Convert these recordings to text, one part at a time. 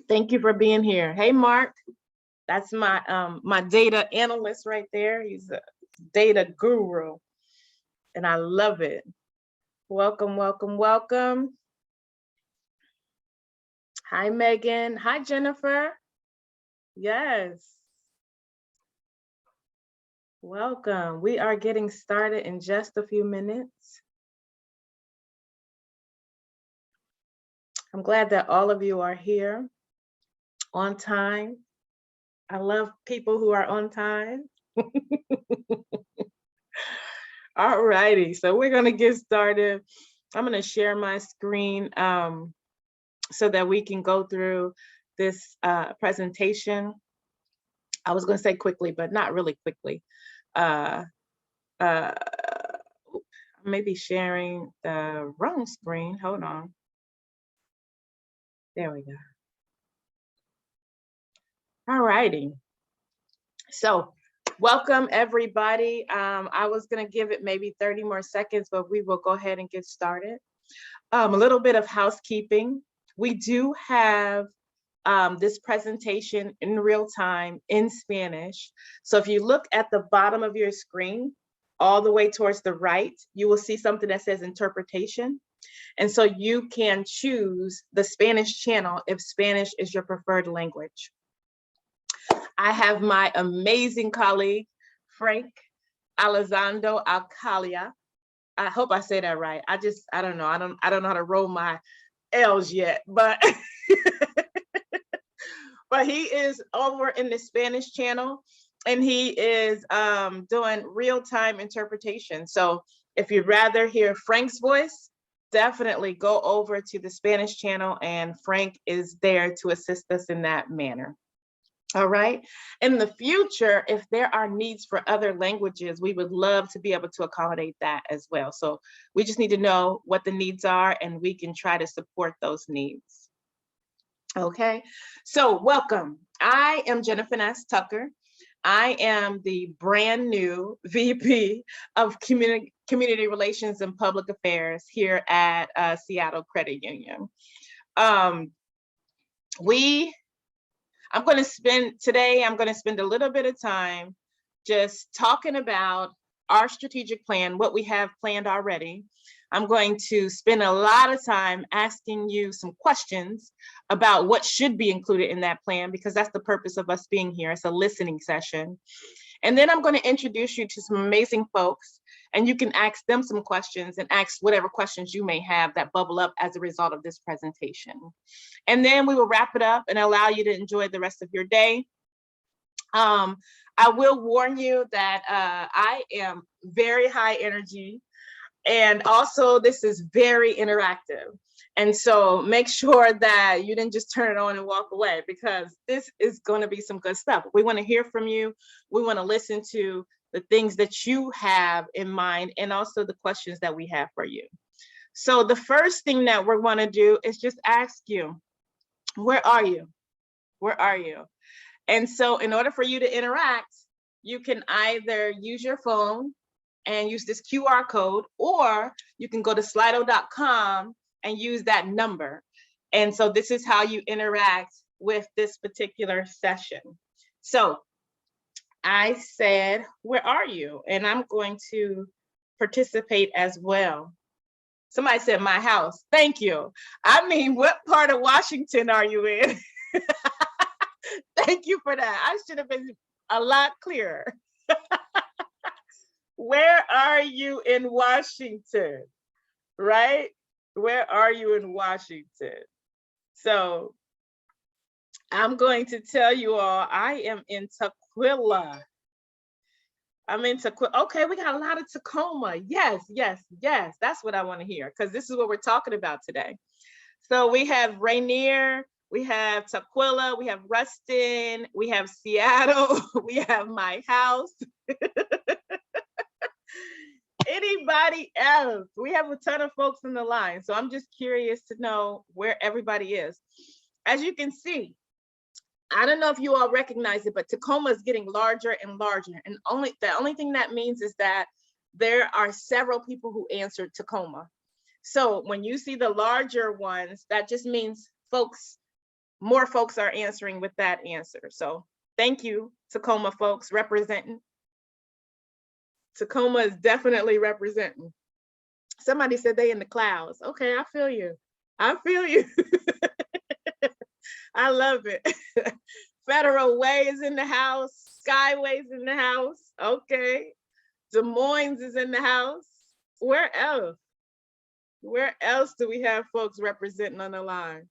Thank you for being here. Hey, Mark, that's my my data analyst right there. He's a data guru, and I love it. Welcome, welcome, welcome. Hi, Megan. Hi, Jennifer. Yes. Welcome. We are getting started in just a few minutes. I'm glad that all of you are here on time. I love people who are on time. All righty, so we're gonna get started. I'm gonna share my screen so that we can go through this presentation. I was gonna say quickly, but not really quickly. Maybe sharing the wrong screen. Hold on. There we go. All righty. So welcome everybody. I was gonna give it maybe 30 more seconds, but we will go ahead and get started. A little bit of housekeeping. We do have this presentation in real time in Spanish. So if you look at the bottom of your screen, all the way towards the right, you will see something that says interpretation. And so you can choose the Spanish channel if Spanish is your preferred language. I have my amazing colleague, Frank Alessandro Alcalia. I hope I say that right. I don't know. I don't know how to roll my L's yet, but but he is over in the Spanish channel, and he is doing real-time interpretation. So if you'd rather hear Frank's voice, definitely go over to the Spanish channel, and Frank is there to assist us in that manner. All right. In the future, if there are needs for other languages, we would love to be able to accommodate that as well. So we just need to know what the needs are, and we can try to support those needs. Okay, so welcome. I am Jennifer S. Tucker. I am the brand new VP of Community Relations and Public Affairs here at Seattle Credit Union. I'm going to spend a little bit of time just talking about our strategic plan, what we have planned already. I'm going to spend a lot of time asking you some questions about what should be included in that plan, because that's the purpose of us being here. It's a listening session. And then I'm going to introduce you to some amazing folks, and you can ask them some questions and ask whatever questions you may have that bubble up as a result of this presentation. And then we will wrap it up and allow you to enjoy the rest of your day. I will warn you that I am very high energy, and also this is very interactive. And so make sure that you didn't just turn it on and walk away, because this is going to be some good stuff. We want to hear from you. We want to listen to the things that you have in mind, and also the questions that we have for you. So the first thing that we're going to do is just ask you, where are you? Where are you? And so in order for you to interact, you can either use your phone and use this QR code, or you can go to slido.com and use that number. And so this is how you interact with this particular session. So I said, where are you? And I'm going to participate as well. Somebody said my house. Thank you. I mean, what part of Washington are you in? Thank you for that. I should have been a lot clearer. Where are you in Washington? Right? Where are you in Washington? So I'm going to tell you all, I am in Tacoma. I'm in Tacoma. Okay, we got a lot of Tacoma. Yes, yes, yes. That's what I want to hear, because this is what we're talking about today. So we have Rainier, we have Tukwila, we have Ruston, we have Seattle, we have my house. Anybody else? We have a ton of folks in the line. So I'm just curious to know where everybody is. As you can see, I don't know if you all recognize it, but Tacoma is getting larger and larger. And the only thing that means is that there are several people who answered Tacoma. So when you see the larger ones, that just means folks more folks are answering with that answer. So thank you, Tacoma folks representing. Tacoma is definitely representing. Somebody said they in the clouds. Okay, I feel you. I feel you. I love it. Federal Way is in the house. Skyway's in the house. Okay. Des Moines is in the house. Where else? Where else do we have folks representing on the line?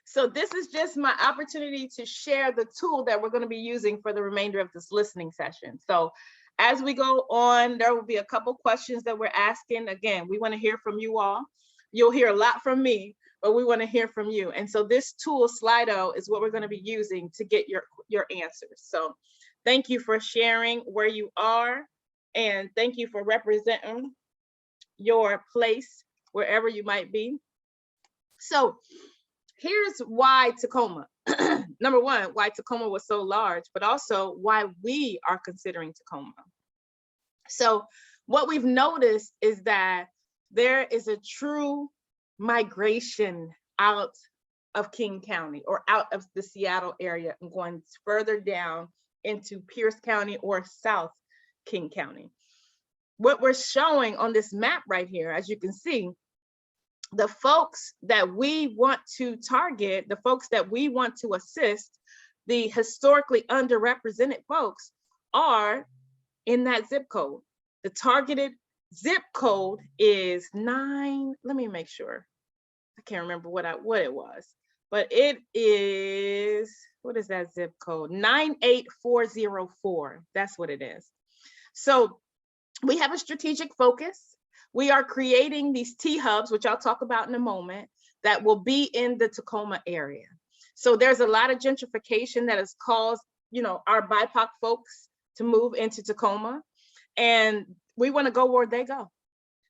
So this is just my opportunity to share the tool that we're going to be using for the remainder of this listening session. So as we go on, there will be a couple questions that we're asking. Again, we want to hear from you all. You'll hear a lot from me, but we want to hear from you. And so this tool, Slido, is what we're going to be using to get your answers. So thank you for sharing where you are, and thank you for representing your place wherever you might be. So here's why Tacoma. Number one, why Tacoma was so large, but also why we are considering Tacoma. So what we've noticed is that there is a true migration out of King County or out of the Seattle area and going further down into Pierce County or South King County. What we're showing on this map right here, as you can see, the folks that we want to target, the folks that we want to assist, the historically underrepresented folks are in that zip code. The targeted zip code is 9, let me make sure. I can't remember what it was, but it is, what is that zip code? 98404, that's what it is. So we have a strategic focus. We are creating these THUBs, which I'll talk about in a moment, that will be in the Tacoma area. So there's a lot of gentrification that has caused, our BIPOC folks to move into Tacoma, and we want to go where they go.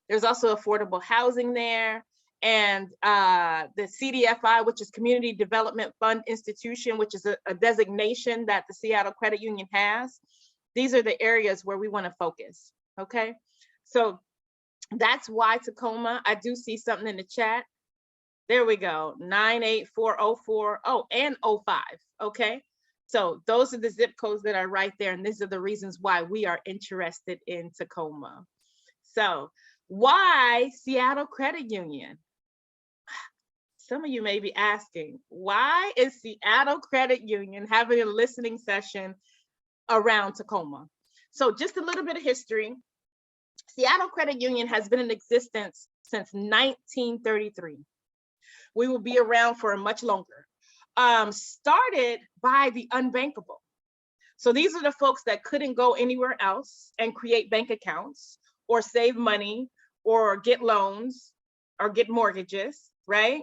There's also affordable housing there, and the CDFI, which is Community Development Fund Institution, which is a designation that the Seattle Credit Union has. These are the areas where we want to focus, okay? So that's why Tacoma. I do see something in the chat. There we go, 98404, and 05, okay? So those are the zip codes that are right there, and these are the reasons why we are interested in Tacoma. So why Seattle Credit Union? Some of you may be asking, why is Seattle Credit Union having a listening session around Tacoma? So just a little bit of history. Seattle Credit Union has been in existence since 1933. We will be around for much longer. Started by the unbankable. So these are the folks that couldn't go anywhere else and create bank accounts or save money or get loans or get mortgages, right?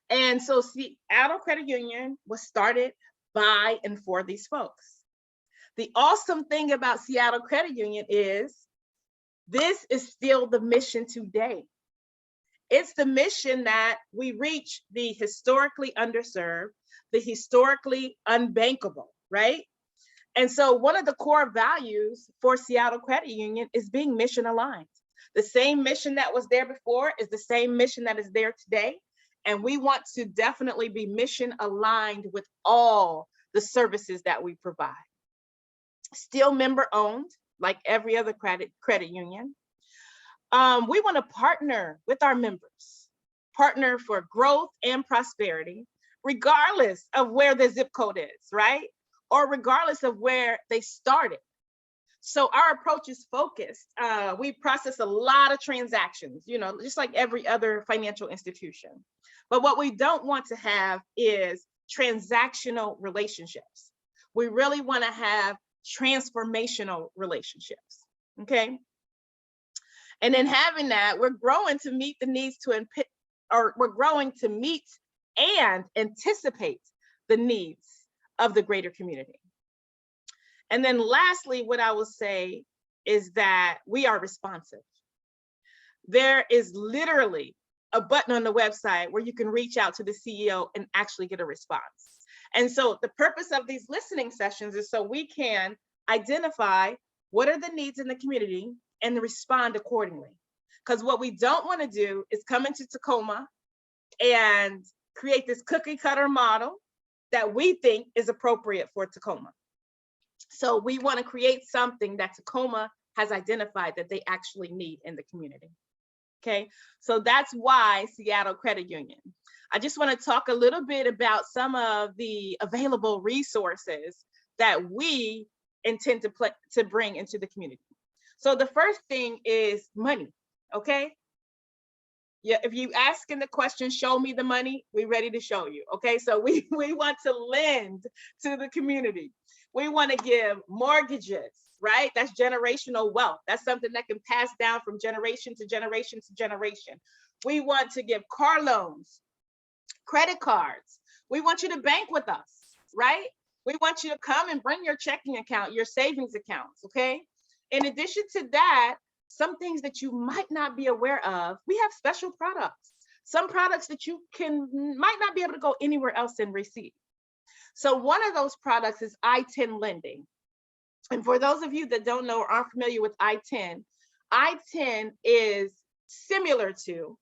And so Seattle Credit Union was started by and for these folks. The awesome thing about Seattle Credit Union is this is still the mission today. It's the mission that we reach the historically underserved, the historically unbankable, right? And so one of the core values for Seattle Credit Union is being mission aligned. The same mission that was there before is the same mission that is there today. And we want to definitely be mission aligned with all the services that we provide. Still member owned, like every other credit union. We want to partner with our members, partner for growth and prosperity, regardless of where the zip code is, right? Or regardless of where they started. So our approach is focused. We process a lot of transactions, just like every other financial institution. But what we don't want to have is transactional relationships. We really want to have transformational relationships, okay? And in having that, we're growing to meet the needs we're growing to meet and anticipate the needs of the greater community. And then lastly, what I will say is that we are responsive. There is literally a button on the website where you can reach out to the CEO and actually get a response. And so the purpose of these listening sessions is so we can identify what are the needs in the community and respond accordingly. Because what we don't want to do is come into Tacoma and create this cookie cutter model that we think is appropriate for Tacoma. So we want to create something that Tacoma has identified that they actually need in the community. Okay, so that's why Seattle Credit Union. I just want to talk a little bit about some of the available resources that we intend to bring into the community. So the first thing is money, okay? Yeah, if you asking the question, show me the money, we're ready to show you, okay? So we want to lend to the community. We want to give mortgages, right? That's generational wealth. That's something that can pass down from generation to generation to generation. We want to give car loans, credit cards. We want you to bank with us, right? We want you to come and bring your checking account, your savings accounts, okay? In addition to that, some things that you might not be aware of, we have special products. Some products that you might not be able to go anywhere else and receive. So one of those products is I-10 lending. And for those of you that don't know or aren't familiar with I-10 is similar to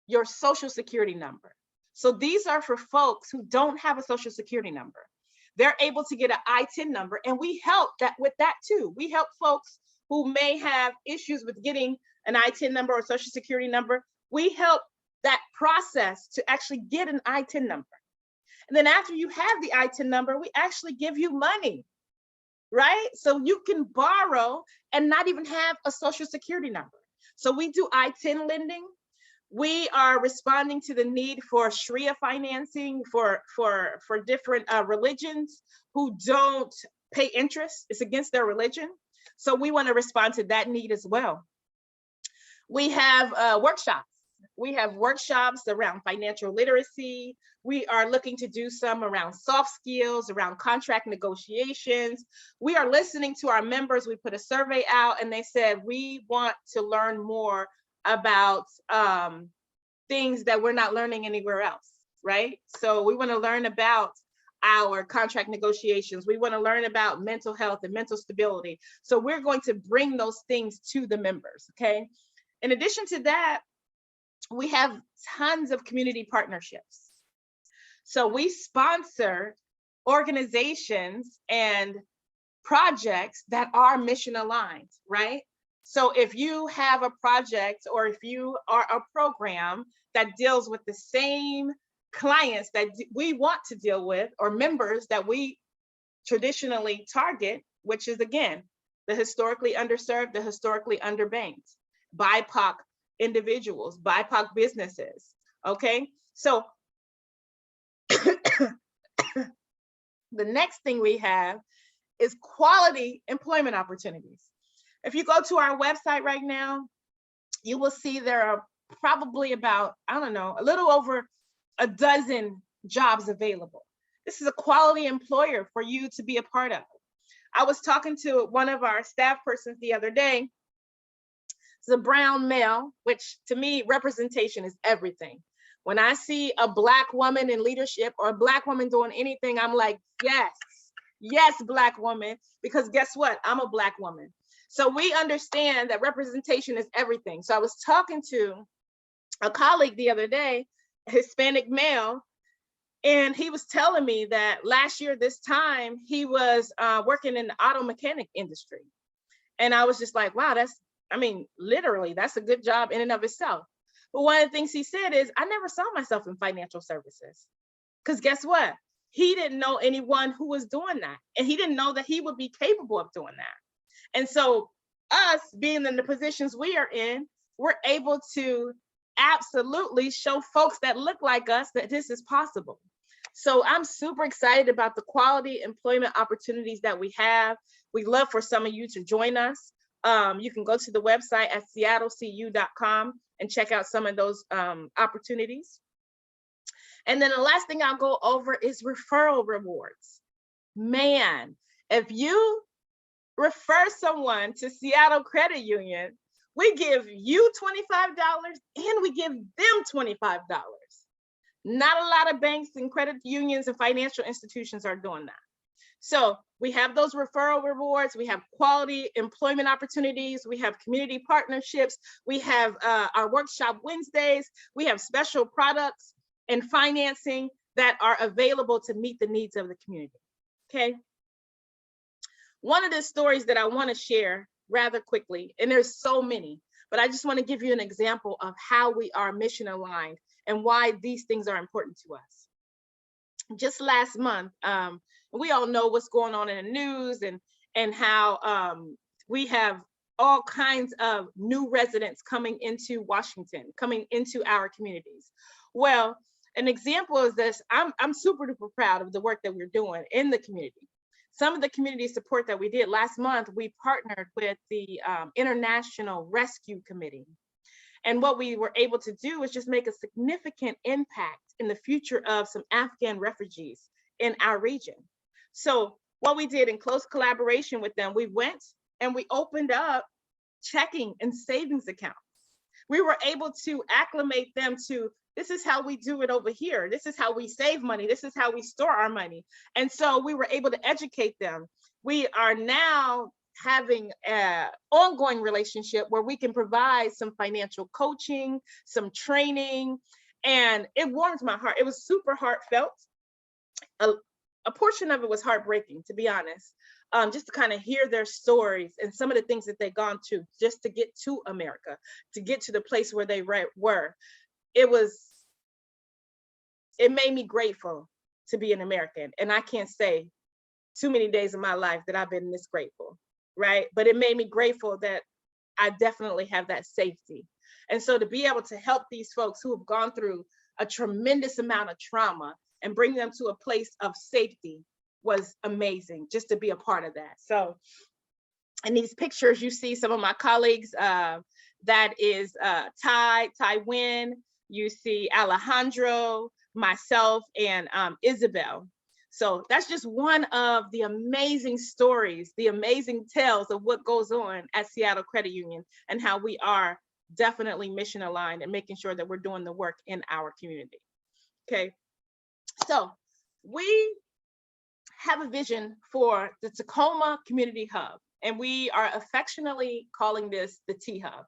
your social security number. So these are for folks who don't have a social security number. They're able to get an I-10 number, and we help with that too. We help folks who may have issues with getting an I-10 number or social security number. We help that process to actually get an I-10 number. And then after you have the I-10 number, we actually give you money, right? So you can borrow and not even have a social security number. So we do I-10 lending. We are responding to the need for Sharia financing for different religions who don't pay interest. It's against their religion. So we want to respond to that need as well. We have workshops. We have workshops around financial literacy. We are looking to do some around soft skills, around contract negotiations. We are listening to our members. We put a survey out and they said, we want to learn more about things that we're not learning anywhere else, right? So we want to learn about our contract negotiations. We want to learn about mental health and mental stability. So we're going to bring those things to the members, okay? In addition to that, we have tons of community partnerships. So we sponsor organizations and projects that are mission aligned, right? So if you have a project or if you are a program that deals with the same clients that we want to deal with, or members that we traditionally target, which is again, the historically underserved, the historically underbanked, BIPOC individuals, BIPOC businesses, okay? So the next thing we have is quality employment opportunities. If you go to our website right now, you will see there are probably about, I don't know, a little over a dozen jobs available. This is a quality employer for you to be a part of. I was talking to one of our staff persons the other day. It's a brown male, which to me, representation is everything. When I see a Black woman in leadership or a Black woman doing anything, I'm like, yes, yes, Black woman, because guess what? I'm a Black woman. So we understand that representation is everything. So I was talking to a colleague the other day, a Hispanic male, and he was telling me that last year, this time, he was working in the auto mechanic industry. And I was just like, wow, literally, that's a good job in and of itself. But one of the things he said is, I never saw myself in financial services. Because guess what? He didn't know anyone who was doing that. And he didn't know that he would be capable of doing that. And so us being in the positions we are in, we're able to absolutely show folks that look like us that this is possible. So I'm super excited about the quality employment opportunities that we have. We'd love for some of you to join us. You can go to the website at seattlecu.com and check out some of those opportunities. And then the last thing I'll go over is referral rewards. Man, if you refer someone to Seattle Credit Union, we give you $25 and we give them $25. Not a lot of banks and credit unions and financial institutions are doing that. So we have those referral rewards, we have quality employment opportunities, we have community partnerships, we have our workshop Wednesdays, we have special products and financing that are available to meet the needs of the community, okay? One of the stories that I wanna share rather quickly, and there's so many, but I just wanna give you an example of how we are mission aligned and why these things are important to us. Just last month, we all know what's going on in the news and how we have all kinds of new residents coming into Washington, coming into our communities. Well, an example is this. I'm super duper proud of the work that we're doing in the community. Some of the community support that we did last month, we partnered with the International Rescue Committee. And what we were able to do is just make a significant impact in the future of some Afghan refugees in our region. So what we did in close collaboration with them, we went and we opened up checking and savings accounts. We were able to acclimate them to, this is how we do it over here. This is how we save money. This is how we store our money. And so we were able to educate them. We are now having an ongoing relationship where we can provide some financial coaching, some training, and it warms my heart. It was super heartfelt. A portion of it was heartbreaking, to be honest, just to kind of hear their stories and some of the things that they've gone to just to get to America, to get to the place where they were. It made me grateful to be an American. And I can't say too many days of my life that I've been this grateful, right? But it made me grateful that I definitely have that safety. And so to be able to help these folks who have gone through a tremendous amount of trauma and bring them to a place of safety was amazing, just to be a part of that. So in these pictures, you see some of my colleagues, that is Ty Wynn, you see Alejandro, myself, and Isabel. So that's just one of the amazing stories, the amazing tales of what goes on at Seattle Credit Union and how we are definitely mission aligned and making sure that we're doing the work in our community. Okay, so we have a vision for the Tacoma Community Hub, and we are affectionately calling this the T-Hub.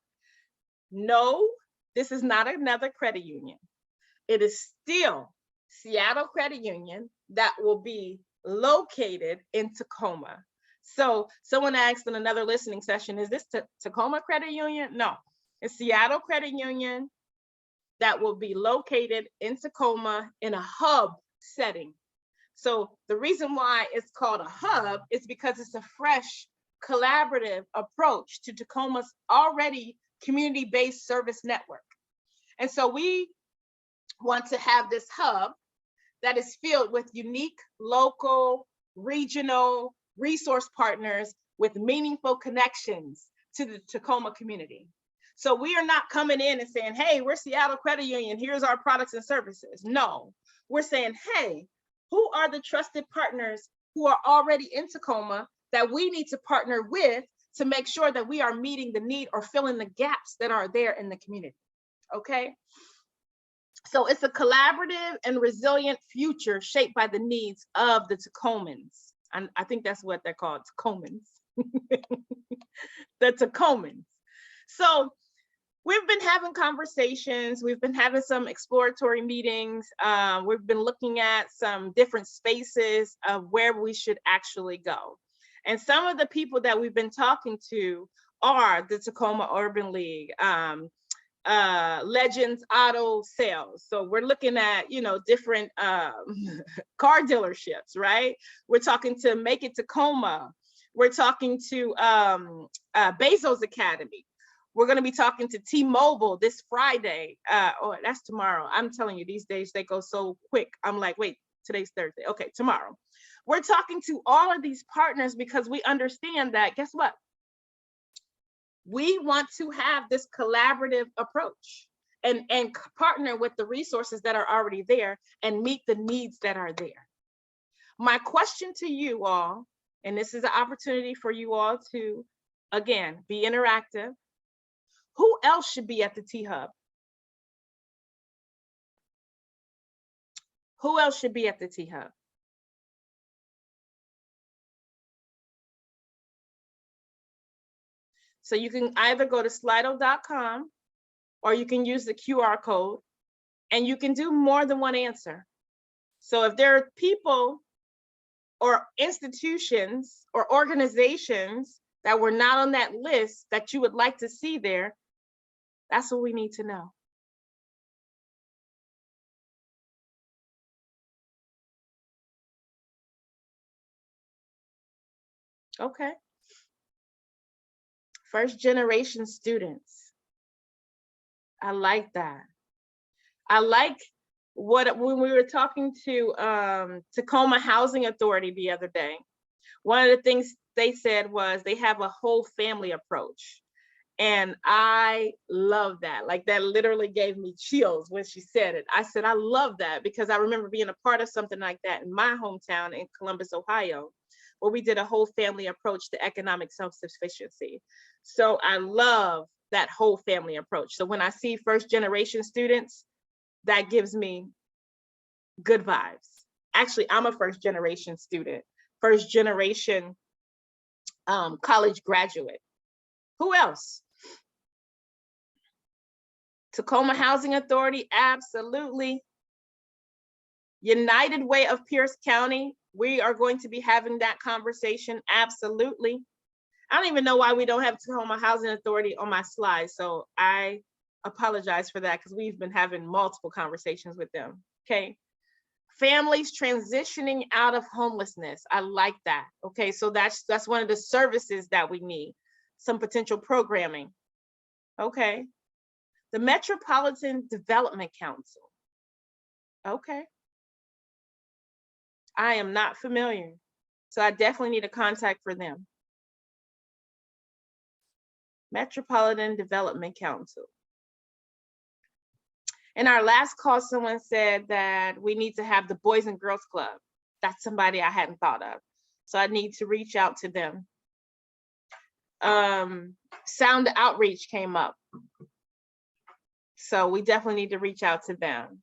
No, this is not another credit union. It is still Seattle Credit Union that will be located in Tacoma. So someone asked in another listening session, is this Tacoma Credit Union? No, it's Seattle Credit Union that will be located in Tacoma in a hub setting. So the reason why it's called a hub is because it's a fresh, collaborative approach to Tacoma's already community-based service network. And so we want to have this hub that is filled with unique, local, regional resource partners with meaningful connections to the Tacoma community. So we are not coming in and saying, hey, we're Seattle Credit Union, here's our products and services. No, we're saying, hey, who are the trusted partners who are already in Tacoma that we need to partner with to make sure that we are meeting the need or filling the gaps that are there in the community, okay? So it's a collaborative and resilient future shaped by the needs of the Tacomans. And I think that's what they're called, Tacomans. The Tacomans. So we've been having conversations. We've been having some exploratory meetings. We've been looking at some different spaces of where we should actually go. And some of the people that we've been talking to are the Tacoma Urban League, Legends Auto Sales. So we're looking at, you know, different car dealerships, right? We're talking to Make It Tacoma. We're talking to Bezos Academy. We're going to be talking to T-Mobile this Friday. Oh, that's tomorrow. I'm telling you, these days they go so quick. I'm like, wait, today's Thursday. Okay, tomorrow. We're talking to all of these partners because we understand that, guess what? We want to have this collaborative approach and partner with the resources that are already there and meet the needs that are there. My question to you all, and this is an opportunity for you all to, again, be interactive. Who else should be at the T-Hub? Who else should be at the T-Hub? So you can either go to SEATTL.com or you can use the QR code, and you can do more than one answer. So if there are people or institutions or organizations that were not on that list that you would like to see there, that's what we need to know. Okay. First generation students. I like that. I like when we were talking to Tacoma Housing Authority the other day, one of the things they said was they have a whole family approach. And I love that. Like, that literally gave me chills when she said it. I said, I love that, because I remember being a part of something like that in my hometown in Columbus, Ohio, where we did a whole family approach to economic self-sufficiency. So I love that whole family approach. So when I see first generation students, that gives me good vibes. Actually, I'm a first generation student, first generation college graduate. Who else? Tacoma Housing Authority, absolutely. United Way of Pierce County, we are going to be having that conversation, absolutely. I don't even know why we don't have Tacoma Housing Authority on my slide, so I apologize for that, because we've been having multiple conversations with them, okay? Families transitioning out of homelessness, I like that, okay? So that's one of the services that we need, some potential programming, okay? The Metropolitan Development Council. Okay. I am not familiar, so I definitely need a contact for them. Metropolitan Development Council. In our last call, someone said that we need to have the Boys and Girls Club. That's somebody I hadn't thought of, so I need to reach out to them. Sound Outreach came up, so we definitely need to reach out to them.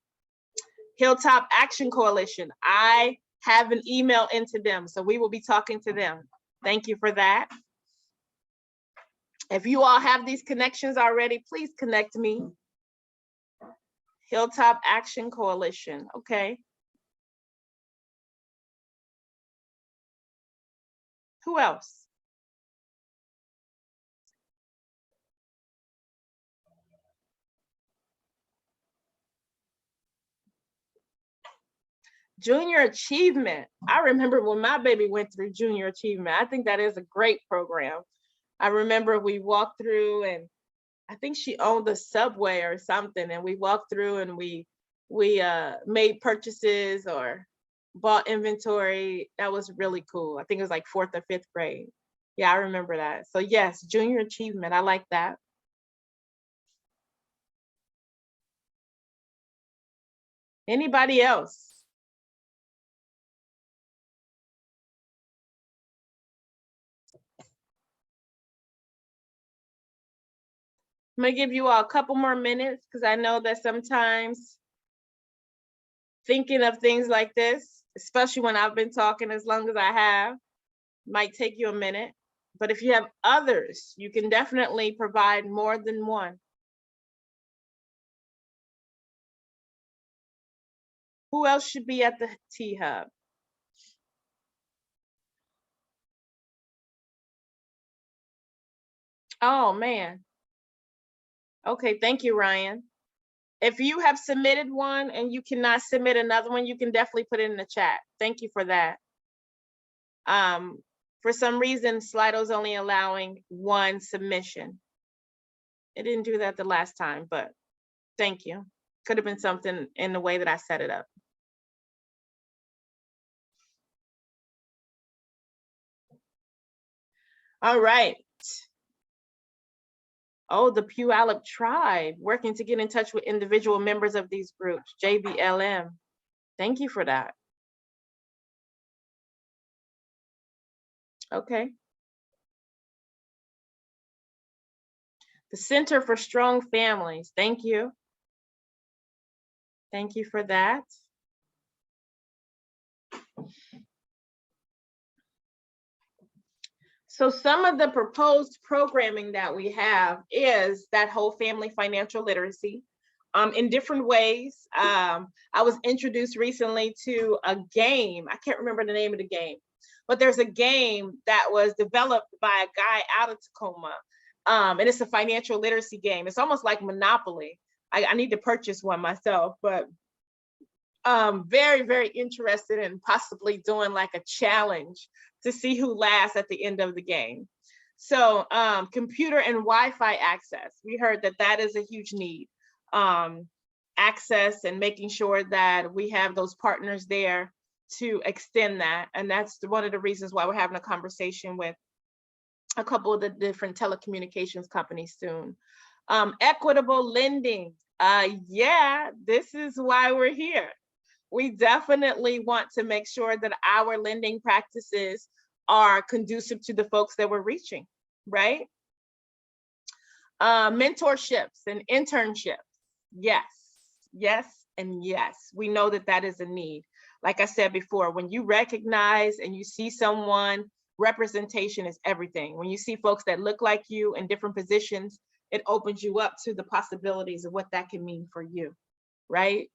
Hilltop Action Coalition, I have an email into them, so we will be talking to them. Thank you for that. If you all have these connections already, please connect me. Hilltop Action Coalition, okay. Who else? Junior Achievement. I remember when my baby went through Junior Achievement. I think that is a great program. I remember we walked through, and I think she owned a Subway or something, and we walked through and we made purchases or bought inventory. That was really cool. I think it was like 4th or 5th grade. Yeah, I remember that. So yes, Junior Achievement, I like that. Anybody else? I'm gonna give you all a couple more minutes, because I know that sometimes thinking of things like this, especially when I've been talking as long as I have, might take you a minute. But if you have others, you can definitely provide more than one. Who else should be at the THUB? Oh man. Okay, thank you, Ryan. If you have submitted one and you cannot submit another one, you can definitely put it in the chat. Thank you for that. For some reason, Slido's only allowing one submission. It didn't do that the last time, but thank you. Could have been something in the way that I set it up. All right. Oh, the Puyallup tribe, working to get in touch with individual members of these groups, JBLM. Thank you for that. Okay. The Center for Strong Families, thank you. Thank you for that. So some of the proposed programming that we have is that whole family financial literacy in different ways. I was introduced recently to a game. I can't remember the name of the game, but there's a game that was developed by a guy out of Tacoma. And it's a financial literacy game. It's almost like Monopoly. I need to purchase one myself, but very, very interested in possibly doing like a challenge to see who lasts at the end of the game. So computer and Wi-Fi access. We heard that that is a huge need. Access and making sure that we have those partners there to extend that. And that's one of the reasons why we're having a conversation with a couple of the different telecommunications companies soon. Equitable lending. Yeah, this is why we're here. We definitely want to make sure that our lending practices are conducive to the folks that we're reaching, right? Mentorships and internships. Yes, yes, and yes. We know that that is a need. Like I said before, when you recognize and you see someone, representation is everything. When you see folks that look like you in different positions, it opens you up to the possibilities of what that can mean for you, right?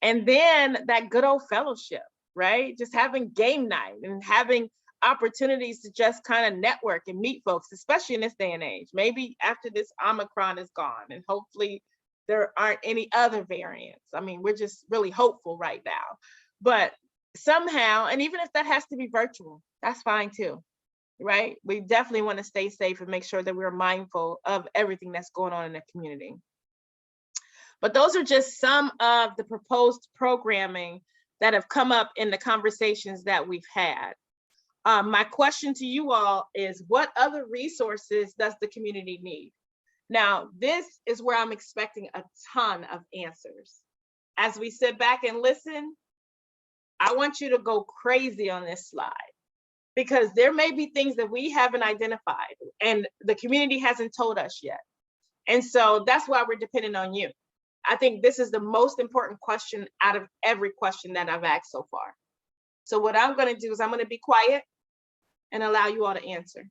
And then that good old fellowship, right? Just having game night and having opportunities to just kind of network and meet folks, especially in this day and age. Maybe after this Omicron is gone and hopefully there aren't any other variants. I mean, we're just really hopeful right now. But somehow, and even if that has to be virtual, that's fine too, right? We definitely want to stay safe and make sure that we're mindful of everything that's going on in the community. But those are just some of the proposed programming that have come up in the conversations that we've had. My question to you all is, what other resources does the community need? Now, this is where I'm expecting a ton of answers. As we sit back and listen, I want you to go crazy on this slide, because there may be things that we haven't identified and the community hasn't told us yet. And so that's why we're dependent on you. I think this is the most important question out of every question that I've asked so far. So what I'm going to do is I'm going to be quiet and allow you all to answer.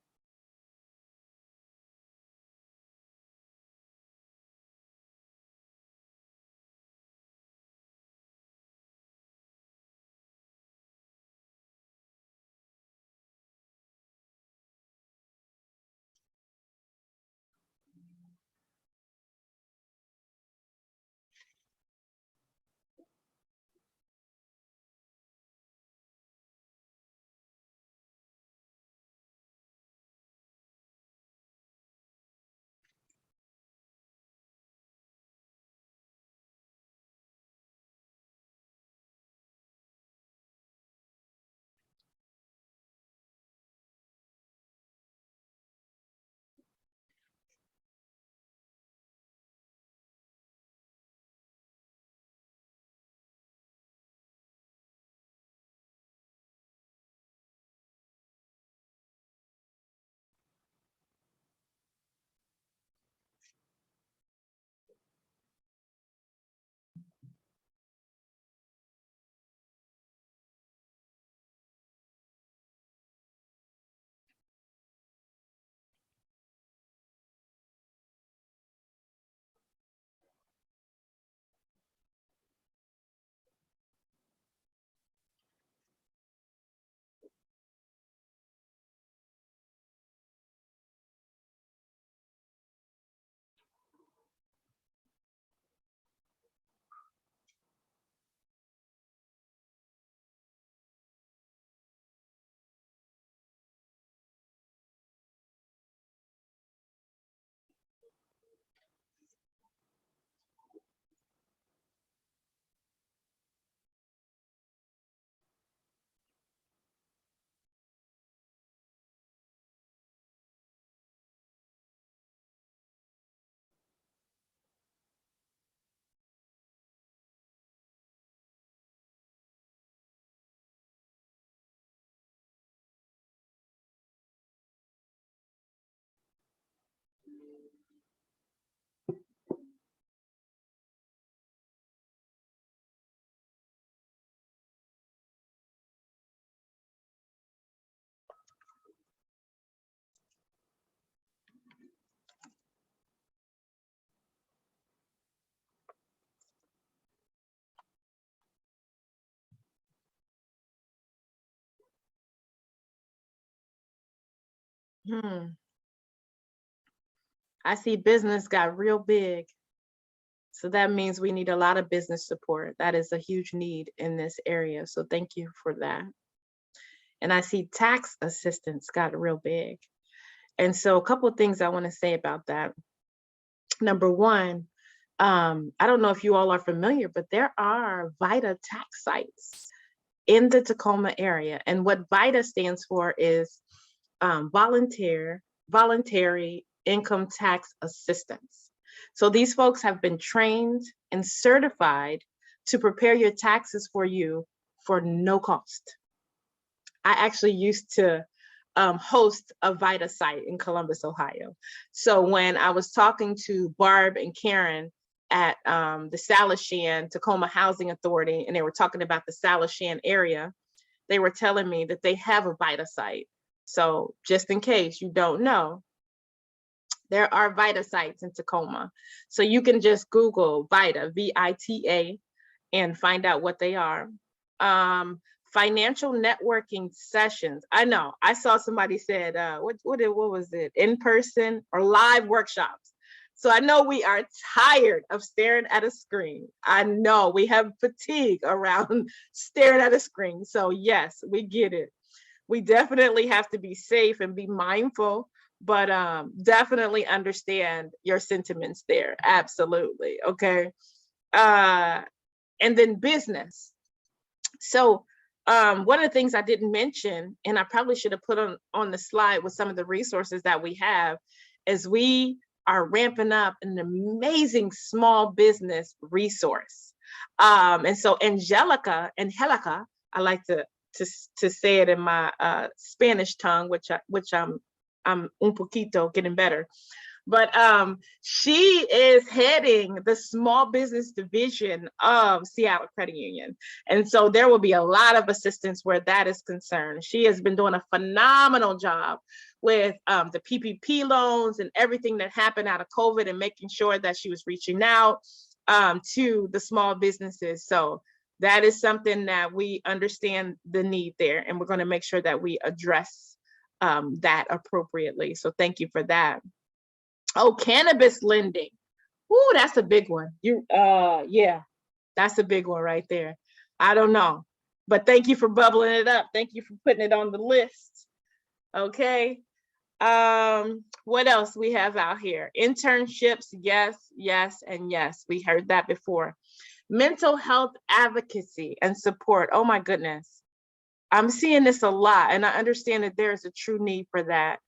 I see business got real big. So that means we need a lot of business support. That is a huge need in this area. So thank you for that. And I see tax assistance got real big. And so a couple of things I want to say about that. Number one, I don't know if you all are familiar, but there are VITA tax sites in the Tacoma area. And what VITA stands for is voluntary income tax assistance. So these folks have been trained and certified to prepare your taxes for you for no cost. I actually used to host a VITA site in Columbus, Ohio. So when I was talking to Barb and Karen at the Salishan Tacoma Housing Authority, and they were talking about the Salishan area, they were telling me that they have a VITA site. So just in case you don't know, there are VITA sites in Tacoma. So you can just Google VITA, VITA, and find out what they are. Financial networking sessions. I know, I saw somebody said, what was it? In-person or live workshops. So I know we are tired of staring at a screen. I know we have fatigue around staring at a screen. So yes, we get it. We definitely have to be safe and be mindful, but definitely understand your sentiments there. Absolutely. Okay. And then business. So one of the things I didn't mention, and I probably should have put on the slide with some of the resources that we have, is we are ramping up an amazing small business resource. And so Angelica, I like to say it in my Spanish tongue, which I'm un poquito getting better. But she is heading the small business division of Seattle Credit Union. And so there will be a lot of assistance where that is concerned. She has been doing a phenomenal job with the PPP loans and everything that happened out of COVID, and making sure that she was reaching out to the small businesses. So that is something that we understand the need there, and we're going to make sure that we address that appropriately. So thank you for that. Oh, cannabis lending. Ooh, that's a big one. Yeah, that's a big one right there. I don't know, but thank you for bubbling it up. Thank you for putting it on the list. Okay. What else we have out here? Internships, yes, yes, and yes. We heard that before. Mental health advocacy and support. Oh my goodness. I'm seeing this a lot, and I understand that there's a true need for that.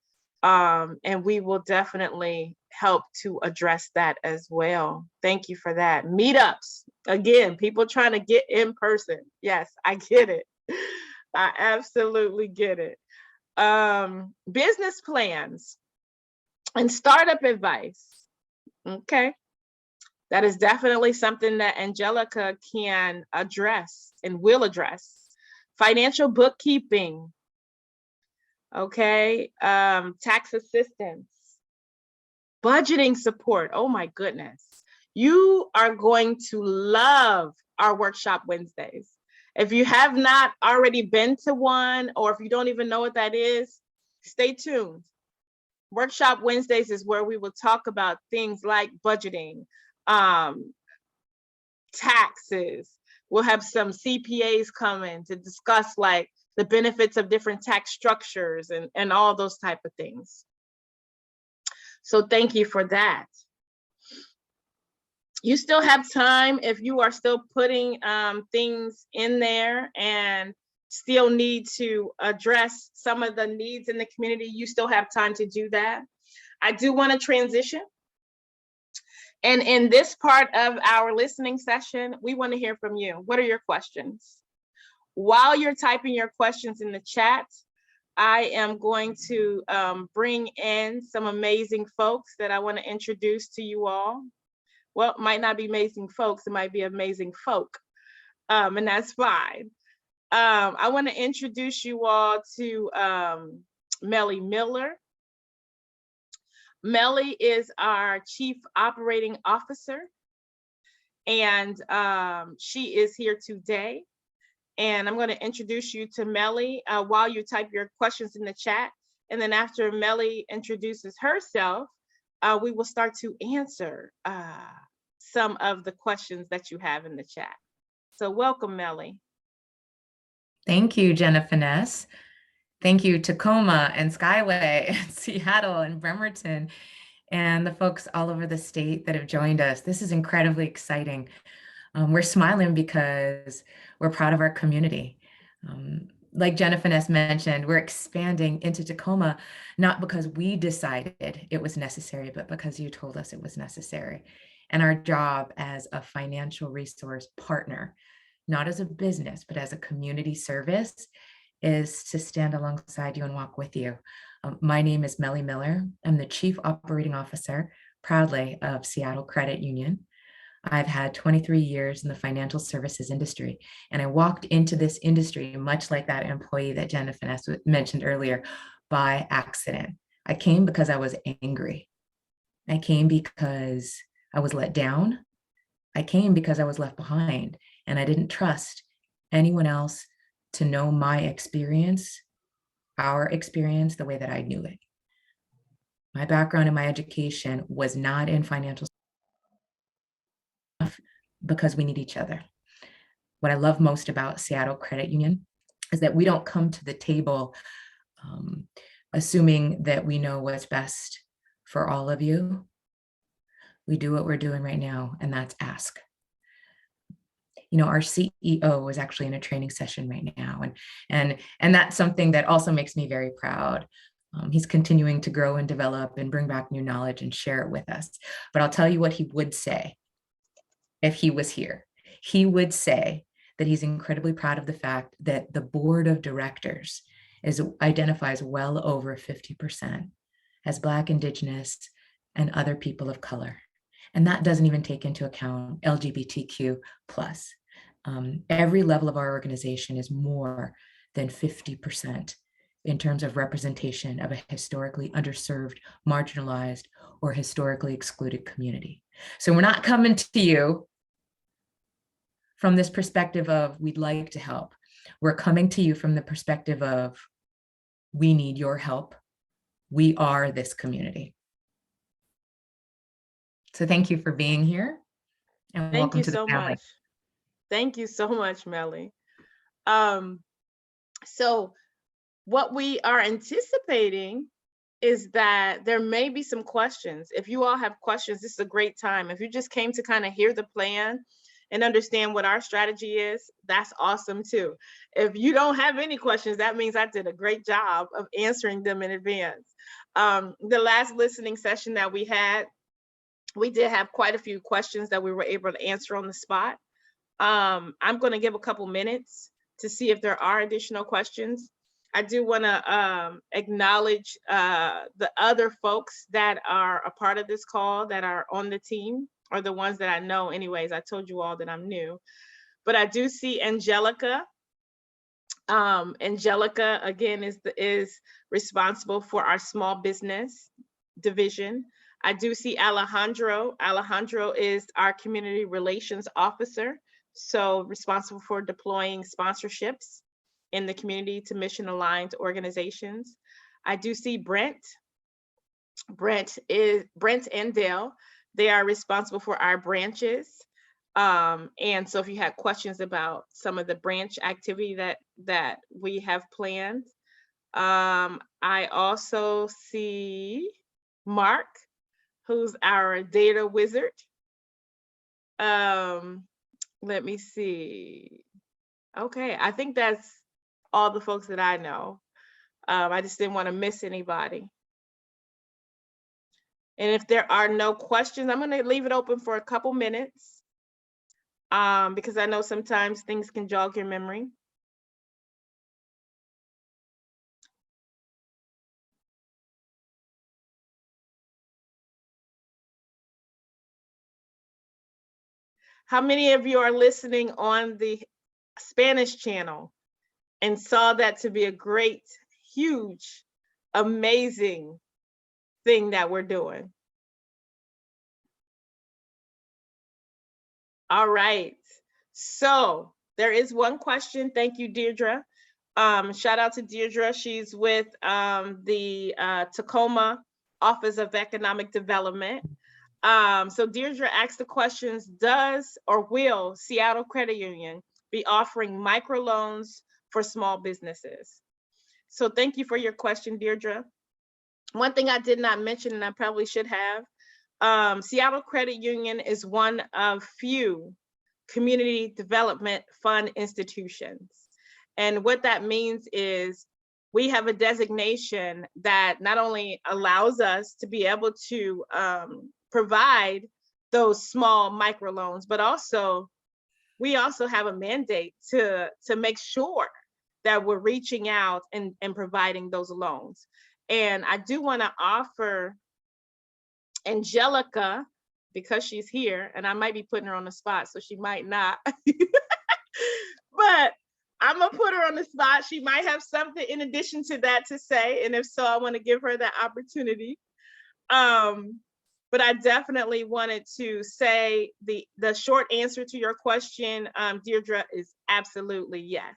And we will definitely help to address that as well. Thank you for that. Meetups, again, people trying to get in person. Yes, I get it. I absolutely get it. Business plans and startup advice. Okay. That is definitely something that Angelica can address and will address. Financial bookkeeping. Okay, tax assistance, budgeting support. Oh my goodness. You are going to love our workshop Wednesdays. If you have not already been to one, or if you don't even know what that is, stay tuned. Workshop Wednesdays is where we will talk about things like budgeting, taxes. We'll have some CPAs coming to discuss like the benefits of different tax structures and all those type of things. So thank you for that. You still have time if you are still putting things in there and still need to address some of the needs in the community. You still have time to do that. I do want to transition. And in this part of our listening session, we want to hear from you. What are your questions? While you're typing your questions in the chat, I am going to bring in some amazing folks that I want to introduce to you all. Well, it might not be amazing folks, it might be amazing folk, and that's fine. I want to introduce you all to Melly Miller. Melly is our Chief Operating Officer, and she is here today. And I'm going to introduce you to Melly while you type your questions in the chat. And then after Melly introduces herself, we will start to answer some of the questions that you have in the chat. So welcome, Melly. Thank you, Jenna Finesse. Thank you, Tacoma and Skyway, and Seattle and Bremerton, and the folks all over the state that have joined us. This is incredibly exciting. We're smiling because we're proud of our community. Like Jenna Finesse mentioned, we're expanding into Tacoma, not because we decided it was necessary, but because you told us it was necessary. And our job as a financial resource partner, not as a business, but as a community service, is to stand alongside you and walk with you. My name is Melly Miller. I'm the Chief Operating Officer, proudly, of Seattle Credit Union. I've had 23 years in the financial services industry, and I walked into this industry much like that employee that Jenna Finesse mentioned earlier, by accident. I came because I was angry. I came because I was let down. I came because I was left behind, and I didn't trust anyone else to know my experience, our experience, the way that I knew it. My background and my education was not in financial because we need each other. What I love most about Seattle Credit Union is that we don't come to the table assuming that we know what's best for all of you. We do what we're doing right now, and that's ask. You know, our CEO is actually in a training session right now, and that's something that also makes me very proud. He's continuing to grow and develop and bring back new knowledge and share it with us. But I'll tell you what he would say if he was here. He would say that he's incredibly proud of the fact that the board of directors identifies well over 50% as Black, Indigenous, and other people of color. And that doesn't even take into account LGBTQ+. Every level of our organization is more than 50% in terms of representation of a historically underserved, marginalized, or historically excluded community. So we're not coming to you from this perspective of we'd like to help. We're coming to you from the perspective of we need your help. We are this community. So thank you for being here, and welcome to the family. Thank you so much, Melly. So what we are anticipating is that there may be some questions. If you all have questions, this is a great time. If you just came to kind of hear the plan and understand what our strategy is, that's awesome too. If you don't have any questions, that means I did a great job of answering them in advance. The last listening session that we had, we did have quite a few questions that we were able to answer on the spot. I'm going to give a couple minutes to see if there are additional questions. I do want to acknowledge the other folks that are a part of this call that are on the team, or the ones that I know anyways. I told you all that I'm new, but I do see Angelica. Angelica, again, is responsible for our small business division. I do see Alejandro. Alejandro is our community relations officer, so responsible for deploying sponsorships in the community to mission aligned organizations. I do see Brent. Brent and Dale. They are responsible for our branches. And so if you had questions about some of the branch activity that we have planned. I also see Mark, who's our data wizard. Let me see. Okay, I think that's all the folks that I know. I just didn't want to miss anybody. And if there are no questions, I'm going to leave it open for a couple minutes because I know sometimes things can jog your memory. How many of you are listening on the Spanish channel and saw that to be a great, huge, amazing thing that we're doing? All right, so there is one question. Thank you, Deirdre. Shout out to Deirdre. She's with the Tacoma Office of Economic Development. So Deirdre asked the questions, does or will Seattle Credit Union be offering microloans for small businesses? So thank you for your question, Deirdre. One thing I did not mention, and I probably should have, Seattle Credit Union is one of few community development fund institutions. And what that means is we have a designation that not only allows us to be able to provide those small microloans, but also we also have a mandate to make sure that we're reaching out and providing those loans. And I do want to offer Angelica, because she's here, and I might be putting her on the spot, so she might not. But I'm gonna put her on the spot. She might have something in addition to that to say, and if so, I want to give her that opportunity. But I definitely wanted to say the short answer to your question, Deirdre, is absolutely yes.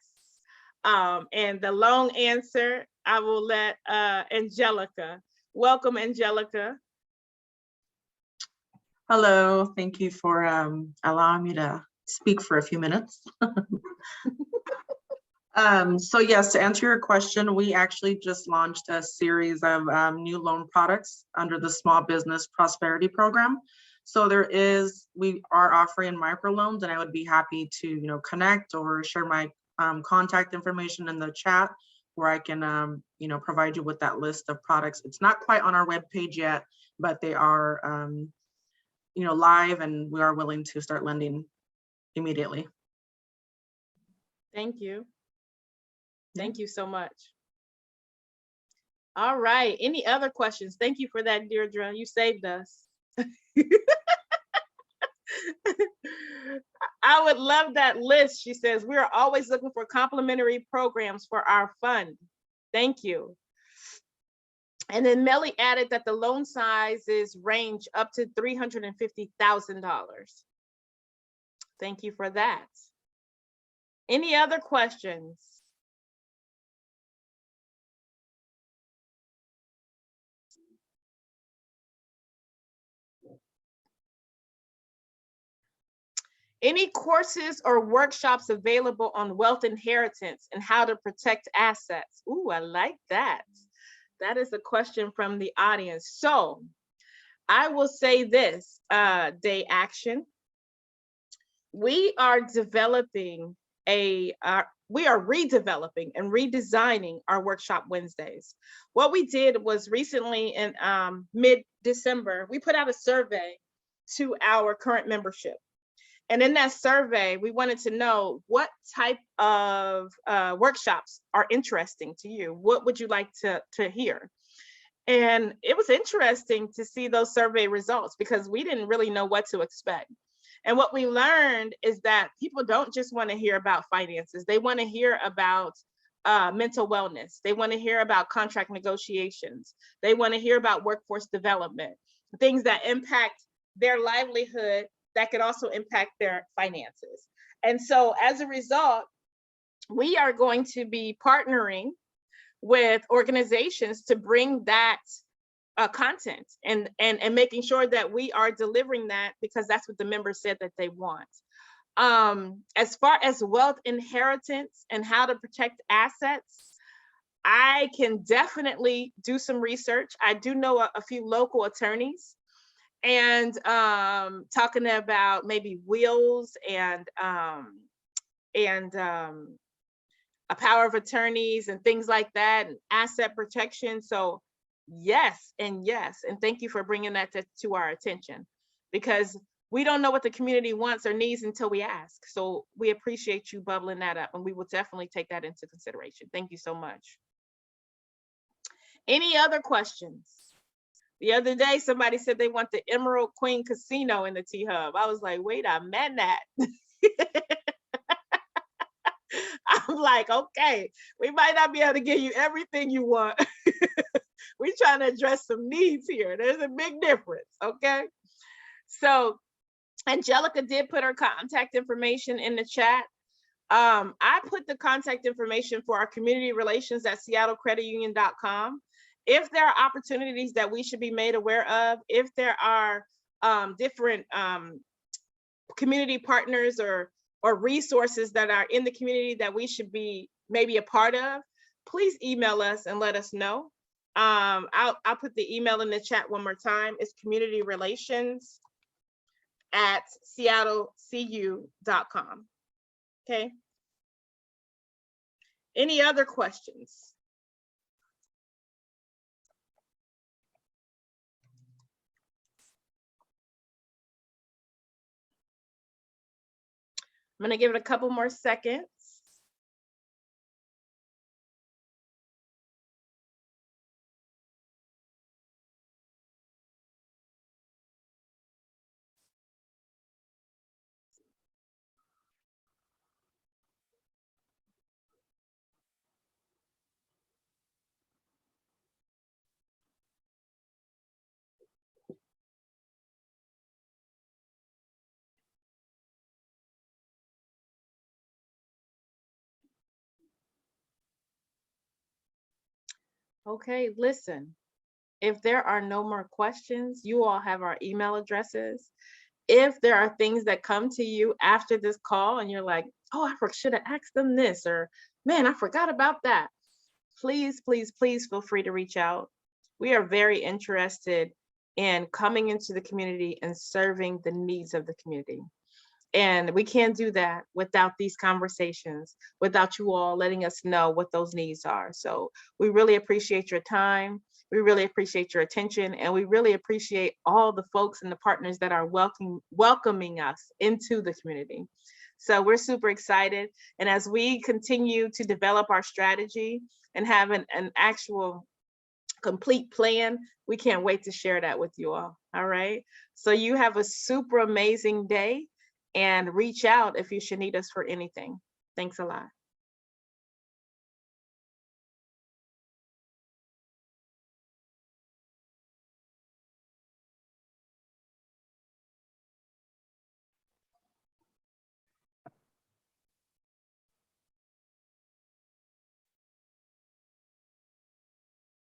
And the long answer, I will let Angelica. Welcome, Angelica. Hello, thank you for allowing me to speak for a few minutes. So yes, to answer your question, we actually just launched a series of new loan products under the Small Business Prosperity Program. So we are offering microloans, and I would be happy to connect or share my contact information in the chat, where I can provide you with that list of products. It's not quite on our webpage yet, but they are live, and we are willing to start lending immediately. Thank you. Thank you so much. All right, any other questions? Thank you for that, Deirdre. You saved us. I would love that list. She says, we are always looking for complimentary programs for our fund. Thank you. And then Melly added that the loan sizes range up to $350,000. Thank you for that. Any other questions? Any courses or workshops available on wealth inheritance and how to protect assets? Ooh, I like that. That is a question from the audience. So I will say this, Day Action. We are redeveloping and redesigning our workshop Wednesdays. What we did was recently in mid-December, we put out a survey to our current membership. And in that survey, we wanted to know what type of workshops are interesting to you. What would you like to hear? And it was interesting to see those survey results because we didn't really know what to expect. And what we learned is that people don't just want to hear about finances. They want to hear about mental wellness. They want to hear about contract negotiations. They want to hear about workforce development, things that impact their livelihood that could also impact their finances. And so as a result, we are going to be partnering with organizations to bring that content and making sure that we are delivering that, because that's what the members said that they want. As far as wealth inheritance and how to protect assets, I can definitely do some research. I do know a few local attorneys, and talking about maybe wills and a power of attorneys and things like that, and asset protection. So yes, and thank you for bringing that to our attention, because we don't know what the community wants or needs until we ask. So we appreciate you bubbling that up, and we will definitely take that into consideration. Thank you so much. Any other questions? The other day, somebody said they want the Emerald Queen Casino in the THUB. I was like, wait a minute. I'm like, okay, we might not be able to give you everything you want. We're trying to address some needs here. There's a big difference, okay? So Angelica did put her contact information in the chat. I put the contact information for our community relations at seattlecreditunion.com. If there are opportunities that we should be made aware of, if there are different community partners or resources that are in the community that we should be maybe a part of, please email us and let us know. I'll put the email in the chat one more time. It's communityrelations@seattlecu.com. Okay. Any other questions? I'm going to give it a couple more seconds. Okay, listen, if there are no more questions, you all have our email addresses. If there are things that come to you after this call and you're like, oh, I should have asked them this, or man, I forgot about that, please, please, please feel free to reach out. We are very interested in coming into the community and serving the needs of the community. And we can't do that without these conversations, without you all letting us know what those needs are. So we really appreciate your time. We really appreciate your attention. And we really appreciate all the folks and the partners that are welcoming us into the community. So we're super excited. And as we continue to develop our strategy and have an actual complete plan, we can't wait to share that with you all. All right. So you have a super amazing day. And reach out if you should need us for anything. Thanks a lot.